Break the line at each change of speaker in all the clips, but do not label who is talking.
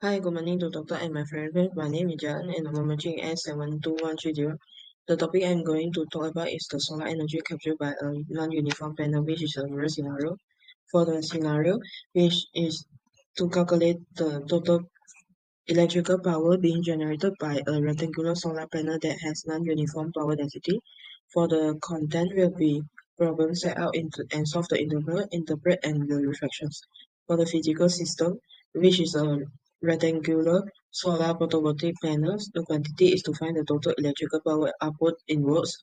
Hi, good morning to Doctor and my friend. My name is Jan and I'm emerging S72130. The topic I'm going to talk about is the solar energy captured by a non-uniform panel, which is a real scenario. For the scenario, which is to calculate the total electrical power being generated by a rectangular solar panel that has non-uniform power density. For the content will be problems set out into and solve the integral, interpret and the reflections. For the physical system, which is a rectangular solar photovoltaic panels, the quantity is to find the total electrical power output in watts.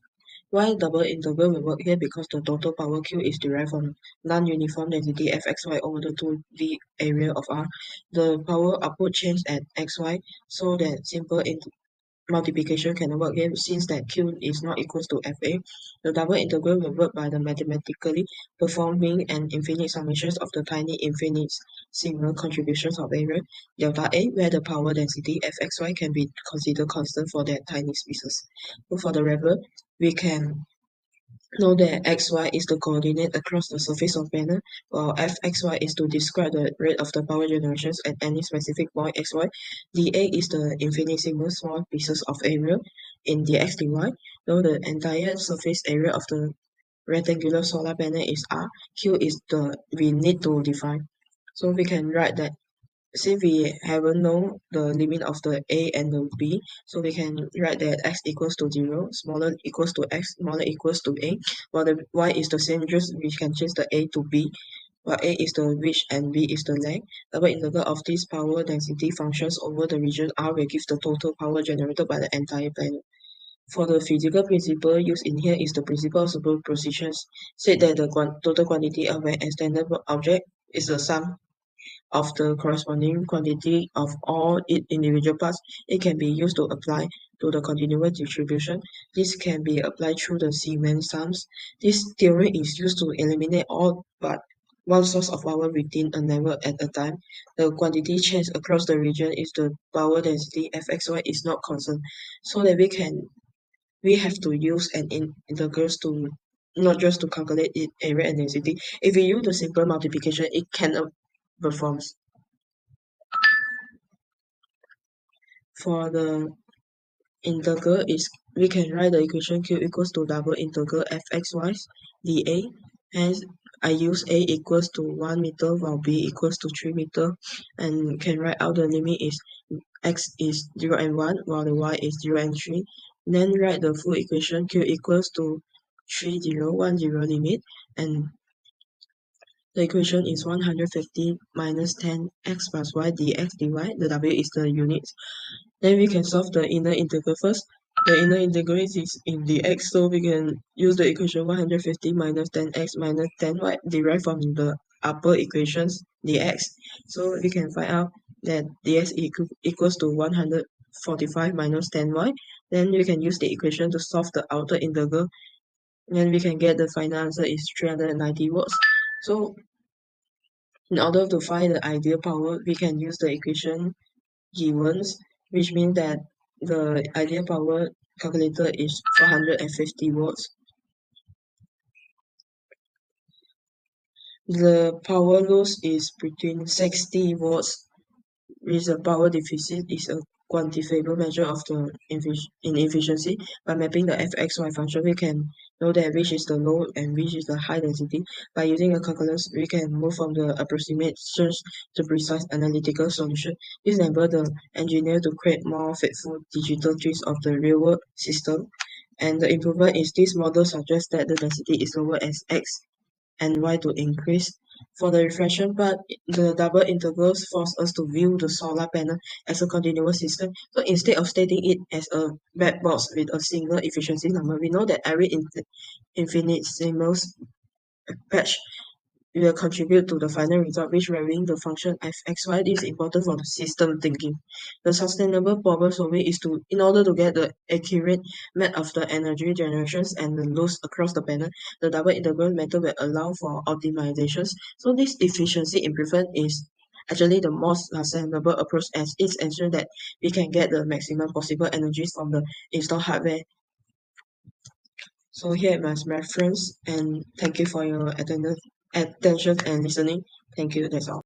Why double integral will work here? Because the total power Q is derived from non-uniform density Fxy over the 2D area of R. The power output change at xy so that simple multiplication cannot work here since that Q is not equals to Fa. The double integral will work by the mathematically performing an infinite summations of the tiny infinitesimal contributions of area delta A, where the power density Fxy can be considered constant for that tiny spaces. So for the rebel, we can know that xy is the coordinate across the surface of panel, while fxy is to describe the rate of the power generations at any specific point xy. dA is the infinitesimal small pieces of area in dx dy. Though the entire surface area of the rectangular solar panel is R, Q is the we need to define. So we can write that since we haven't known the limit of the a and the b, so we can write that x equals to 0, smaller equals to x, smaller equals to a, while the y is the same, just we can change the a to b, while a is the width and b is the length. Double integral of these power density functions over the region R will give the total power generated by the entire panel. For the physical principle used in here is the principle of superposition, said that the total quantity of an extended object is the sum of the corresponding quantity of all its individual parts. It can be used to apply to the continuous distribution. This can be applied through the Siemens sums. This theory is used to eliminate all but one source of power within a network at a time. The quantity change across the region is the power density Fxy is not constant, so that we have to use an integrals to not just to calculate it area and density. If we use the simple multiplication, it cannot perform. For the integral is we can write the equation q equals to double integral fxy dA. Hence, I use a equals to 1 meter while b equals to 3 meter, and can write out the limit is x is 0 and 1 while the y is 0 and 3. Then write the full equation q equals to 3 0 1 0 limit, and the equation is 150 minus 10 x plus y dx dy. The w is the units. Then we can solve the inner integral first. The inner integral is in dx, so we can use the equation 150 minus 10x minus 10y derived from the upper equations dx. So we can find out that dx equals to 145 minus 10y. Then we can use the equation to solve the outer integral. Then we can get the final answer is 390 watts. So in order to find the ideal power, we can use the equation givens, which means that the ideal power calculator is 450 watts. The power loss is between 60 watts, which the power deficit is a quantifiable measure of the inefficiency. By mapping the fxy function, we can know that which is the low and which is the high density. By using a calculus, we can move from the approximations to precise analytical solution. This enables the engineer to create more faithful digital twins of the real-world system. And the improvement is this model suggests that the density is lower as x and y to increase. For the reflection part, the double integrals force us to view the solar panel as a continuous system. So instead of stating it as a black box with a single efficiency number, we know that every infinitesimal patch will contribute to the final result, which varying the function fxy is important for the system thinking. The sustainable problem solving is to, in order to get the accurate map of the energy generations and the loss across the panel, the double integral method will allow for optimizations. So this efficiency improvement is actually the most sustainable approach as it ensures that we can get the maximum possible energies from the installed hardware. So here is my reference, and thank you for your attention and listening. Thank you. That's all.